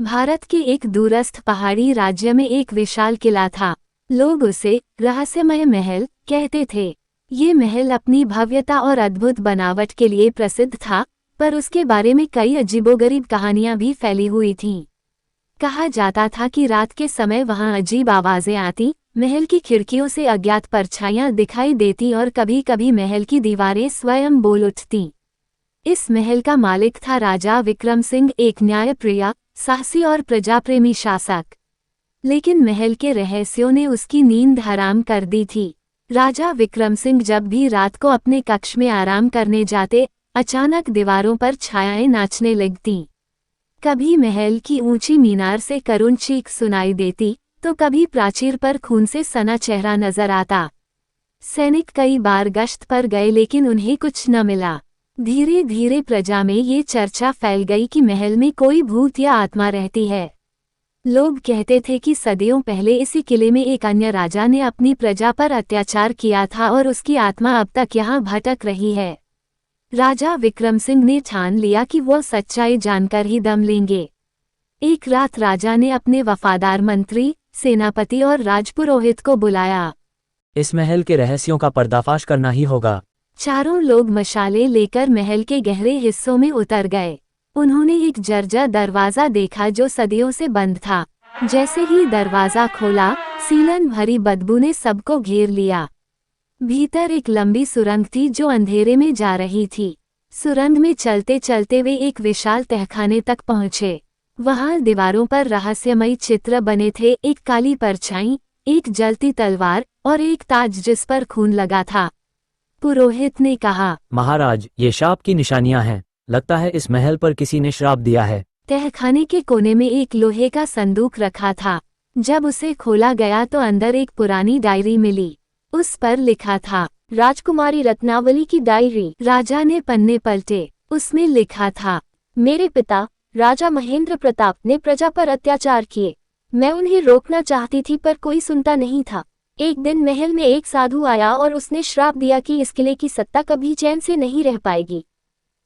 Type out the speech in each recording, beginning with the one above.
भारत के एक दूरस्थ पहाड़ी राज्य में एक विशाल किला था। लोग उसे रहस्यमय महल कहते थे। ये महल अपनी भव्यता और अद्भुत बनावट के लिए प्रसिद्ध था, पर उसके बारे में कई अजीबोगरीब कहानियां भी फैली हुई थीं। कहा जाता था कि रात के समय वहां अजीब आवाजें आती, महल की खिड़कियों से अज्ञात परछाइयां दिखाई देती और कभी कभी महल की दीवारें स्वयं बोल उठतीं। इस महल का मालिक था राजा विक्रम सिंह, एक न्यायप्रिय, साहसी और प्रजाप्रेमी शासक। लेकिन महल के रहस्यों ने उसकी नींद हराम कर दी थी। राजा विक्रम सिंह जब भी रात को अपने कक्ष में आराम करने जाते, अचानक दीवारों पर छायाएं नाचने लगतीं। कभी महल की ऊंची मीनार से करुण चीख सुनाई देती, तो कभी प्राचीर पर खून से सना चेहरा नजर आता। सैनिक कई बार गश्त पर गए, लेकिन उन्हें कुछ न मिला। धीरे धीरे प्रजा में ये चर्चा फैल गई कि महल में कोई भूत या आत्मा रहती है। लोग कहते थे कि सदियों पहले इसी किले में एक अन्य राजा ने अपनी प्रजा पर अत्याचार किया था और उसकी आत्मा अब तक यहाँ भटक रही है। राजा विक्रम सिंह ने ठान लिया कि वो सच्चाई जानकर ही दम लेंगे। एक रात राजा ने अपने वफादार मंत्री, सेनापति और राजपुरोहित को बुलाया। इस महल के रहस्यों का पर्दाफाश करना ही होगा। चारों लोग मशाले लेकर महल के गहरे हिस्सों में उतर गए। उन्होंने एक जर्जर दरवाजा देखा जो सदियों से बंद था। जैसे ही दरवाजा खोला, सीलन भरी बदबू ने सबको घेर लिया। भीतर एक लंबी सुरंग थी जो अंधेरे में जा रही थी। सुरंग में चलते चलते वे एक विशाल तहखाने तक पहुंचे। वहां दीवारों पर रहस्यमयी चित्र बने थे, एक काली परछाई, एक जलती तलवार और एक ताज जिस पर खून लगा था। पुरोहित ने कहा, महाराज, ये शाप की निशानियां हैं। लगता है इस महल पर किसी ने श्राप दिया है। तहखाने के कोने में एक लोहे का संदूक रखा था। जब उसे खोला गया तो अंदर एक पुरानी डायरी मिली। उस पर लिखा था, राजकुमारी रत्नावली की डायरी। राजा ने पन्ने पलटे। उसमें लिखा था, मेरे पिता राजा महेंद्र प्रताप ने प्रजा पर अत्याचार किए। मैं उन्हें रोकना चाहती थी पर कोई सुनता नहीं था। एक दिन महल में एक साधु आया और उसने श्राप दिया कि इस किले की सत्ता कभी चैन से नहीं रह पाएगी।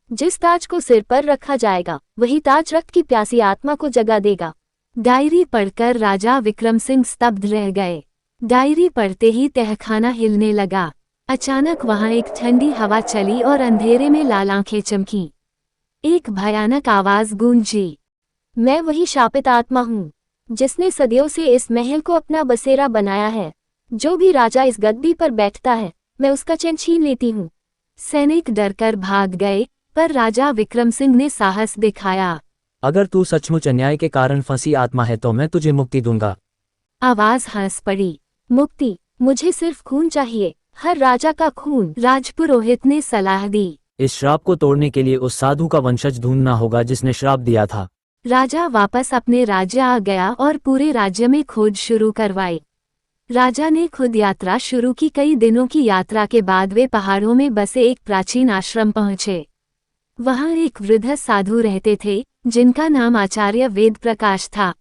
जिस ताज को सिर पर रखा जाएगा, वही ताज रक्त की प्यासी आत्मा को जगा देगा। डायरी पढ़कर राजा विक्रम सिंह स्तब्ध रह गए। डायरी पढ़ते ही तहखाना हिलने लगा। अचानक वहां एक ठंडी हवा चली और अंधेरे में लाल आंखें चमकीं। एक भयानक आवाज गूंजी, मैं वही शापित आत्मा हूँ जिसने सदियों से इस महल को अपना बसेरा बनाया है। जो भी राजा इस गद्दी पर बैठता है, मैं उसका चैन छीन लेती हूँ। सैनिक डरकर भाग गए, पर राजा विक्रम सिंह ने साहस दिखाया। अगर तू सचमुच अन्याय के कारण फंसी आत्मा है तो मैं तुझे मुक्ति दूंगा। आवाज हंस पड़ी, मुक्ति? मुझे सिर्फ खून चाहिए, हर राजा का खून। राजपुरोहित ने सलाह दी। इस श्राप को तोड़ने के लिए उस साधु का वंशज ढूंढना होगा जिसने श्राप दिया था। राजा वापस अपने राज्य आ गया और पूरे राज्य में खोज शुरू करवाई। राजा ने खुद यात्रा शुरू की। कई दिनों की यात्रा के बाद वे पहाड़ों में बसे एक प्राचीन आश्रम पहुंचे। वहां एक वृद्ध साधु रहते थे जिनका नाम आचार्य वेद प्रकाश था।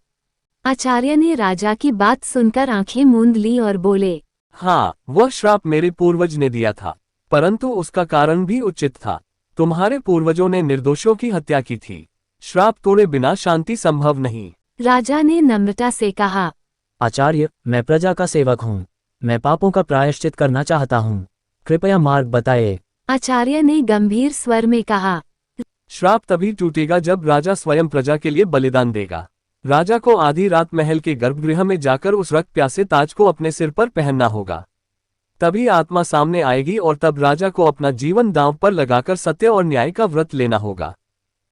आचार्य ने राजा की बात सुनकर आंखें मूंद ली और बोले, हाँ, वह श्राप मेरे पूर्वज ने दिया था, परंतु उसका कारण भी उचित था। तुम्हारे पूर्वजों ने निर्दोषों की हत्या की थी। श्राप तोड़े बिना शांति संभव नहीं। राजा ने नम्रता से कहा, आचार्य, मैं प्रजा का सेवक हूँ। मैं पापों का प्रायश्चित करना चाहता हूँ। कृपया मार्ग बताएं। आचार्य ने गंभीर स्वर में कहा, श्राप तभी टूटेगा जब राजा स्वयं प्रजा के लिए बलिदान देगा। राजा को आधी रात महल के गर्भगृह में जाकर उस रक्त प्यासे ताज को अपने सिर पर पहनना होगा। तभी आत्मा सामने आएगी और तब राजा को अपना जीवन दांव पर लगाकर सत्य और न्याय का व्रत लेना होगा।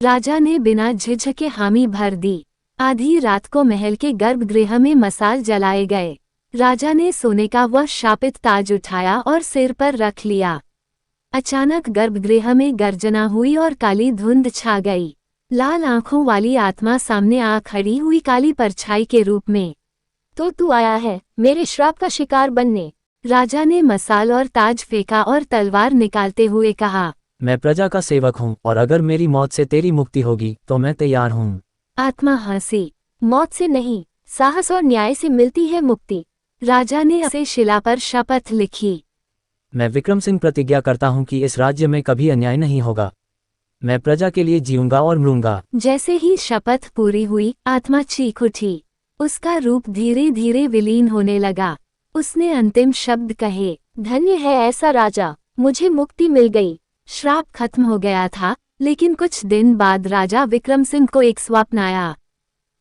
राजा ने बिना झिझके हामी भर दी। आधी रात को महल के गर्भगृह में मसाल जलाए गए। राजा ने सोने का वह शापित ताज उठाया और सिर पर रख लिया। अचानक गर्भगृह में गर्जना हुई और काली धुंध छा गई। लाल आंखों वाली आत्मा सामने आ खड़ी हुई, काली परछाई के रूप में। तो तू आया है मेरे श्राप का शिकार बनने? राजा ने मसाल और ताज फेंका और तलवार निकालते हुए कहा, मैं प्रजा का सेवक हूँ और अगर मेरी मौत से तेरी मुक्ति होगी तो मैं तैयार हूँ। आत्मा हंसी, मौत से नहीं, साहस और न्याय से मिलती है मुक्ति। राजा ने उसे शिला पर शपथ लिखी। मैं विक्रम सिंह प्रतिज्ञा करता हूँ कि इस राज्य में कभी अन्याय नहीं होगा। मैं प्रजा के लिए जीऊंगा और मरूंगा। जैसे ही शपथ पूरी हुई, आत्मा चीख उठी। उसका रूप धीरे धीरे विलीन होने लगा। उसने अंतिम शब्द कहे, धन्य है ऐसा राजा, मुझे मुक्ति मिल गई। श्राप खत्म हो गया था, लेकिन कुछ दिन बाद राजा विक्रम सिंह को एक स्वप्न आया।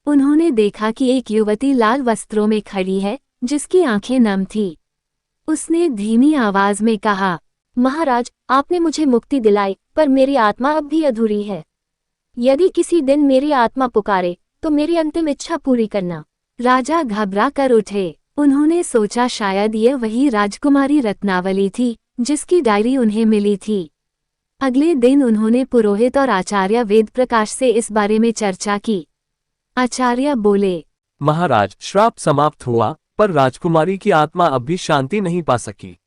उन्होंने देखा कि एक युवती लाल वस्त्रों में खड़ी है, जिसकी आंखें नम थी। उसने धीमी आवाज में कहा, महाराज, आपने मुझे मुक्ति दिलाई, पर मेरी आत्मा अब भी अधूरी है। यदि किसी दिन मेरी आत्मा पुकारे तो मेरी अंतिम इच्छा पूरी करना। राजा घबरा कर उठे। उन्होंने सोचा शायद यह वही राजकुमारी रत्नावली थी जिसकी डायरी उन्हें मिली थी। अगले दिन उन्होंने पुरोहित और आचार्य वेद प्रकाश से इस बारे में चर्चा की। आचार्य बोले, महाराज, श्राप समाप्त हुआ, पर राजकुमारी की आत्मा अब भी शांति नहीं पा सकी।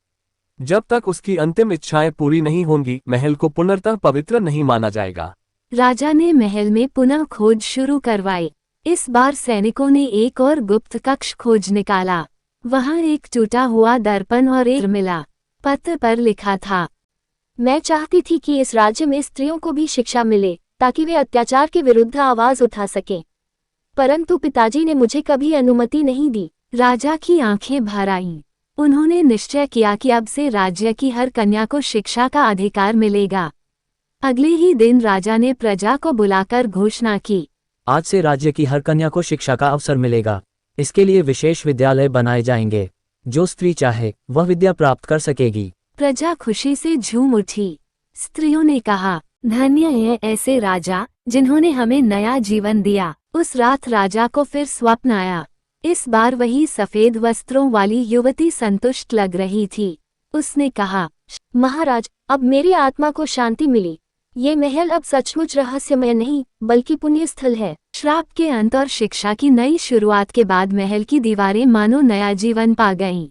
जब तक उसकी अंतिम इच्छाएं पूरी नहीं होंगी, महल को पुनर्तः पवित्र नहीं माना जाएगा। राजा ने महल में पुनः खोज शुरू करवाई। इस बार सैनिकों ने एक और गुप्त कक्ष खोज निकाला। वहां एक टूटा हुआ दर्पण और एक मिला। पत्र पर लिखा था, मैं चाहती थी कि इस राज्य में स्त्रियों को भी शिक्षा मिले, ताकि वे अत्याचार के विरुद्ध आवाज उठा सकें। परंतु पिताजी ने मुझे कभी अनुमति नहीं दी। राजा की आंखें भर आईं। उन्होंने निश्चय किया कि अब से राज्य की हर कन्या को शिक्षा का अधिकार मिलेगा। अगले ही दिन राजा ने प्रजा को बुलाकर घोषणा की, आज से राज्य की हर कन्या को शिक्षा का अवसर मिलेगा। इसके लिए विशेष विद्यालय बनाए जाएंगे। जो स्त्री चाहे वह विद्या प्राप्त कर सकेगी। प्रजा खुशी से झूम उठी। स्त्रियों ने कहा, धन्य है ऐसे राजा जिन्होंने हमें नया जीवन दिया। उस रात राजा को फिर स्वप्न आया। इस बार वही सफेद वस्त्रों वाली युवती संतुष्ट लग रही थी। उसने कहा, महाराज, अब मेरी आत्मा को शांति मिली। ये महल अब सचमुच रहस्यमय नहीं, बल्कि पुण्य स्थल है। श्राप के अंत और शिक्षा की नई शुरुआत के बाद महल की दीवारें मानो नया जीवन पा गईं।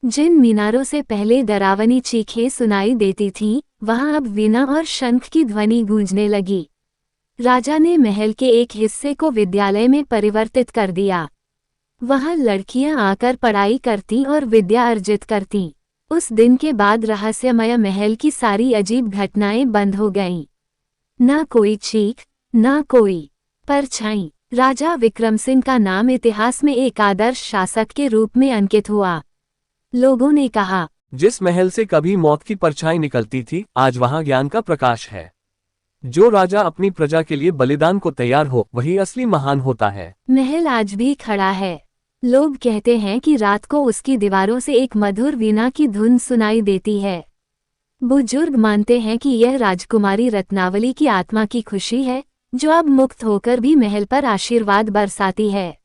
जिन मीनारों से पहले डरावनी चीखें सुनाई देती थीं, वहां अब वीणा और शंख की ध्वनि गूंजने लगी। राजा ने महल के एक हिस्से को विद्यालय में परिवर्तित कर दिया। वहां लड़कियां आकर पढ़ाई करती और विद्या अर्जित करती। उस दिन के बाद रहस्यमय महल की सारी अजीब घटनाएं बंद हो गईं। न कोई चीख, न कोई परछाई। राजा विक्रम सिंह का नाम इतिहास में एक आदर्श शासक के रूप में अंकित हुआ। लोगों ने कहा, जिस महल से कभी मौत की परछाई निकलती थी, आज वहां ज्ञान का प्रकाश है। जो राजा अपनी प्रजा के लिए बलिदान को तैयार हो, वही असली महान होता है। महल आज भी खड़ा है। लोग कहते हैं कि रात को उसकी दीवारों से एक मधुर वीणा की धुन सुनाई देती है। बुजुर्ग मानते हैं कि यह राजकुमारी रत्नावली की आत्मा की खुशी है, जो अब मुक्त होकर भी महल पर आशीर्वाद बरसाती है।